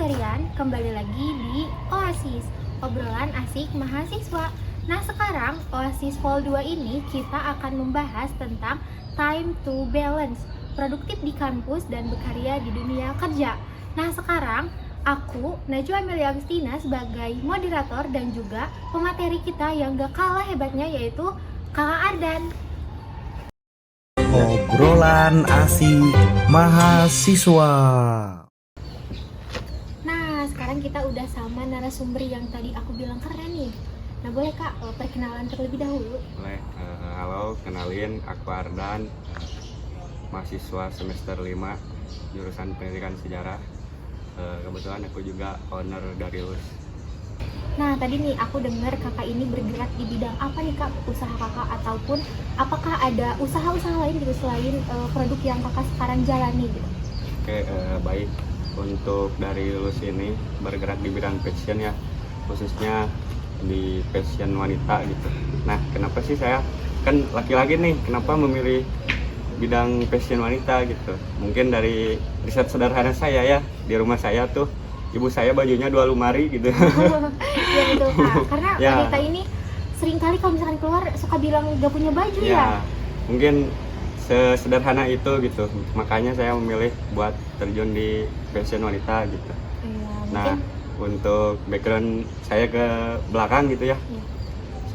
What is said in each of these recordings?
historian, kembali lagi di Oasis, obrolan asik mahasiswa. Nah sekarang Oasis Vol 2 ini kita akan membahas tentang time to balance, produktif di kampus dan berkarya di dunia kerja. Nah sekarang aku, Najwa Amelia Agustina sebagai moderator dan juga pemateri kita yang gak kalah hebatnya yaitu Kakak Ardan. Obrolan asik mahasiswa. Nah, sekarang kita udah sama narasumber yang tadi aku bilang keren nih. Nah, boleh Kak, perkenalan terlebih dahulu? Boleh. Halo, kenalin aku Ardan, mahasiswa semester 5 jurusan Pendidikan Sejarah. Kebetulan aku juga owner dari LUS. Nah, tadi nih aku dengar Kakak ini bergerak di bidang apa nih Kak, usaha Kakak ataupun apakah ada usaha-usaha lain gitu selain produk yang Kakak sekarang jalani gitu? Oke, baik. Untuk dari LUS ini bergerak di bidang fashion ya, khususnya di fashion wanita gitu. Nah, kenapa sih saya kan laki-laki nih, kenapa memilih bidang fashion wanita gitu? Mungkin dari riset sederhana saya ya, di rumah saya tuh ibu saya bajunya 2 lemari gitu. Iya betul Kak, karena Ya. wanita ini seringkali kalau misalkan keluar suka bilang gak punya baju ya. Ya, mungkin sesederhana itu gitu. Makanya saya memilih buat terjun di fashion wanita gitu. Iya, Nah, mungkin untuk background saya ke belakang gitu ya. ya.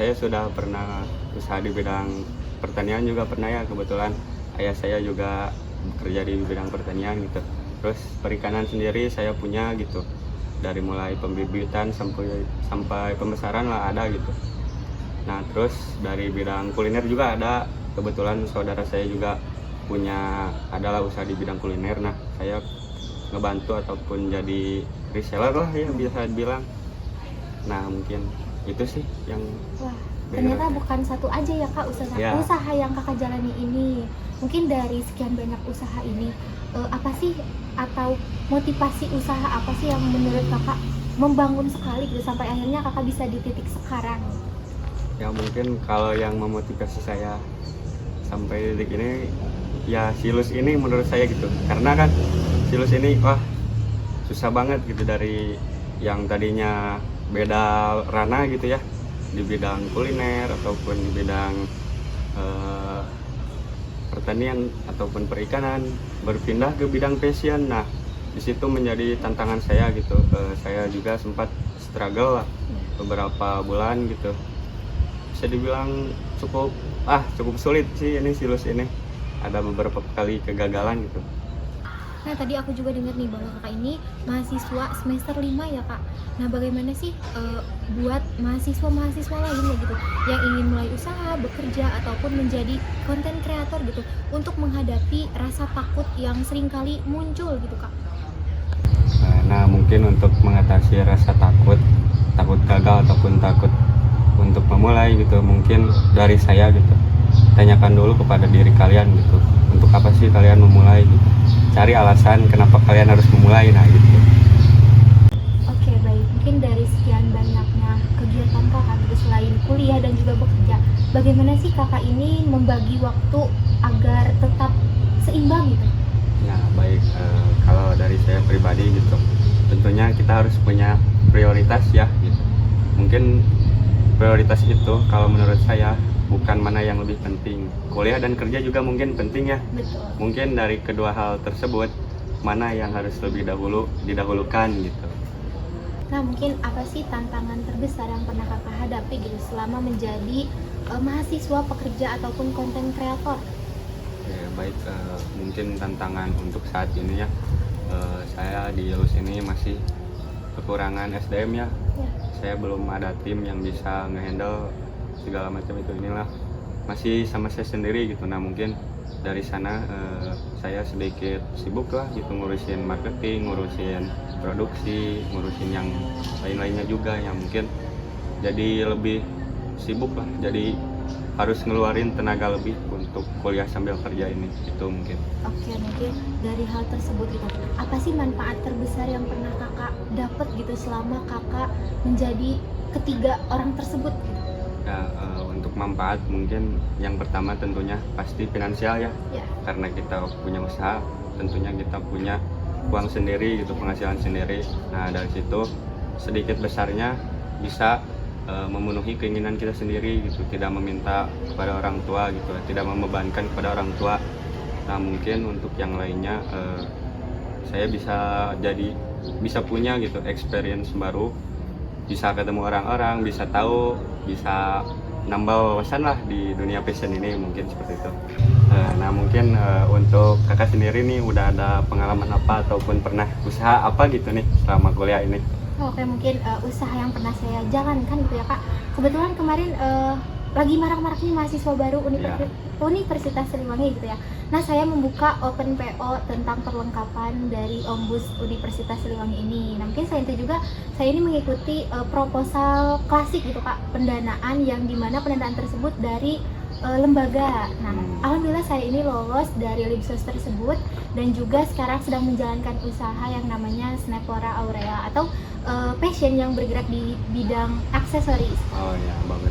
Saya sudah pernah usaha di bidang pertanian juga pernah ya, kebetulan ayah saya juga bekerja di bidang pertanian gitu. Terus perikanan sendiri saya punya gitu. Dari mulai pembibitan sampai pembesaran lah ada gitu. Nah, terus dari bidang kuliner juga ada. Kebetulan saudara saya juga punya adalah usaha di bidang kuliner. Nah, saya ngebantu ataupun jadi reseller lah ya bisa dibilang. Nah, mungkin itu sih yang Wah, ternyata bukan satu aja ya Kak Ya. usaha yang Kakak jalani ini. Mungkin dari sekian banyak usaha ini, apa sih atau motivasi usaha apa sih yang menurut Kakak membangun sekali gitu sampai akhirnya Kakak bisa di titik sekarang? ya mungkin kalau yang memotivasi saya sampai detik ini ya silus ini menurut saya gitu. Karena kan silus ini wah susah banget gitu dari yang tadinya beda ranah gitu ya di bidang kuliner ataupun di bidang eh, pertanian ataupun perikanan berpindah ke bidang fashion. Nah, di situ menjadi tantangan saya gitu. Saya juga sempat struggle lah beberapa bulan gitu. Bisa dibilang cukup sulit sih ini silus ini. Ada beberapa kali kegagalan gitu. Nah, tadi aku juga dengar nih bahwa Kakak ini mahasiswa semester 5 ya Kak. Nah, bagaimana sih buat mahasiswa-mahasiswa lainnya gitu yang ingin mulai usaha, bekerja ataupun menjadi konten kreator gitu untuk menghadapi rasa takut yang seringkali muncul gitu Kak? Nah, mungkin untuk mengatasi rasa takut gagal ataupun takut untuk memulai gitu, mungkin dari saya gitu. Tanyakan dulu kepada diri kalian gitu. Untuk apa sih kalian memulai gitu? Cari alasan kenapa kalian harus memulai, nah gitu. Oke, baik. Mungkin dari sekian banyaknya kegiatan Kakak gitu selain kuliah dan juga bekerja, bagaimana sih Kakak ini membagi waktu agar tetap seimbang gitu? Nah, baik, kalau dari saya pribadi gitu, tentunya kita harus punya prioritas ya gitu. Mungkin prioritas itu kalau menurut saya bukan mana yang lebih penting. Kuliah dan kerja juga mungkin penting ya. Betul. Mungkin dari kedua hal tersebut mana yang harus lebih didahulukan gitu. Nah, mungkin apa sih tantangan terbesar yang pernah Kakak hadapi gitu selama menjadi mahasiswa, pekerja ataupun konten kreator? Ya, baik, mungkin tantangan untuk saat ini ya, saya di LUS ini masih kekurangan SDM ya. Ya. Saya belum ada tim yang bisa ngehandle segala macam itu, inilah masih sama saya sendiri gitu. Nah, mungkin dari sana saya sedikit sibuk lah gitu ngurusin marketing, ngurusin produksi, ngurusin yang lain-lainnya juga yang mungkin jadi lebih sibuk lah, jadi harus ngeluarin tenaga lebih untuk kuliah sambil kerja ini itu mungkin. Oke, mungkin dari hal tersebut gitu, apa sih manfaat terbesar yang pernah Kakak dapat gitu selama Kakak menjadi ketiga orang tersebut gitu? Ya, untuk manfaat mungkin yang pertama tentunya pasti finansial ya. Ya. Karena kita punya usaha, tentunya kita punya uang sendiri gitu, penghasilan sendiri. Nah dari situ sedikit besarnya bisa memenuhi keinginan kita sendiri gitu, tidak meminta kepada orang tua gitu, tidak membebankan kepada orang tua. Nah mungkin untuk yang lainnya saya bisa punya gitu experience baru, bisa ketemu orang-orang, bisa tahu, bisa nambah wawasan lah di dunia fashion ini, mungkin seperti itu. Nah mungkin untuk kakak sendiri nih udah ada pengalaman apa ataupun pernah usaha apa gitu nih selama kuliah ini? Oke, mungkin usaha yang pernah saya jalankan gitu ya Kak. Kebetulan kemarin lagi marak-maraknya mahasiswa baru Universitas Siliwangi gitu ya. Nah, saya membuka open PO tentang perlengkapan dari Ombus Universitas Siliwangi ini. Nah, mungkin saya itu juga saya ini mengikuti proposal klasik gitu Kak, pendanaan yang dimana pendanaan tersebut dari lembaga. Nah, alhamdulillah saya ini lolos dari Libsos tersebut dan juga sekarang sedang menjalankan usaha yang namanya Snapora Aurea atau fashion yang bergerak di bidang aksesoris. Oh ya, bagus.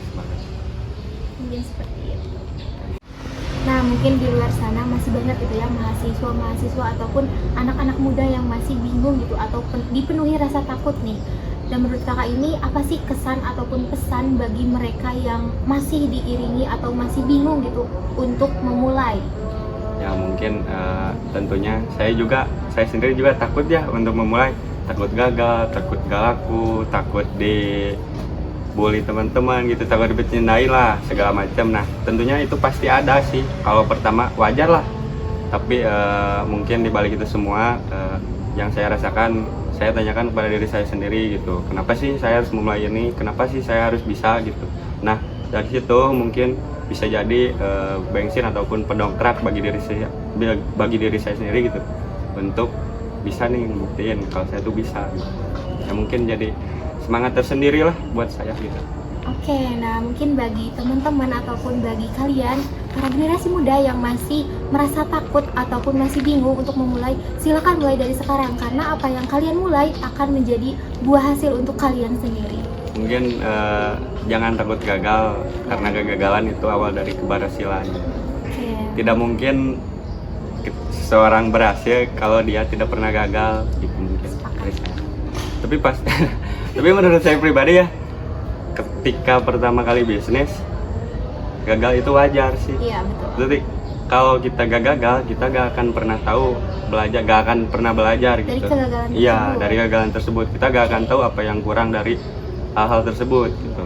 Mungkin seperti itu. Nah, mungkin di luar sana masih banyak gitu ya mahasiswa ataupun anak-anak muda yang masih bingung gitu atau dipenuhi rasa takut nih. Dan menurut kakak ini apa sih kesan ataupun pesan bagi mereka yang masih diiringi atau masih bingung gitu untuk memulai? Ya mungkin tentunya saya sendiri juga takut ya untuk memulai, takut gagal, takut gak laku, takut dibully teman-teman gitu, takut dibercandain lah segala macam. Nah tentunya itu pasti ada sih. Kalau pertama wajar lah, tapi mungkin dibalik itu semua yang saya rasakan, saya tanyakan kepada diri saya sendiri gitu, kenapa sih saya harus memulai ini, kenapa sih saya harus bisa gitu. Nah dari situ mungkin bisa jadi bensin ataupun pendongkrak bagi diri saya sendiri gitu, untuk bisa nih ngebuktiin kalau saya tuh bisa gitu. Ya mungkin jadi semangat tersendiri lah buat saya gitu. Oke, nah mungkin bagi teman-teman ataupun bagi kalian para generasi muda yang masih merasa takut ataupun masih bingung untuk memulai, silakan mulai dari sekarang karena apa yang kalian mulai akan menjadi buah hasil untuk kalian sendiri. Mungkin jangan takut gagal, karena kegagalan itu awal dari keberhasilan. Oke. Tidak mungkin seseorang berhasil kalau dia tidak pernah gagal gitu mungkin. Tapi menurut saya pribadi ya, ketika pertama kali bisnis gagal itu wajar sih. Iya betul. Jadi kalau kita gagal, kita gak akan pernah tahu belajar, gak akan pernah belajar Dari gitu. kegagalan tersebut. Iya, dari kegagalan tersebut kita gak akan tahu apa yang kurang dari hal-hal tersebut gitu.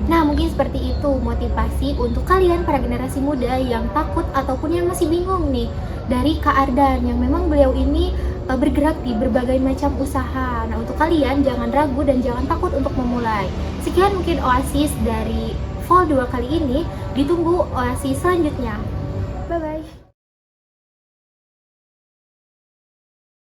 Nah mungkin seperti itu motivasi untuk kalian para generasi muda yang takut ataupun yang masih bingung nih, dari Kak Ardan yang memang beliau ini bergerak di berbagai macam usaha. Nah untuk kalian jangan ragu dan jangan takut untuk memulai. Sekian mungkin Oasis dari Vol 2 kali ini, ditunggu Oasis selanjutnya. Bye bye.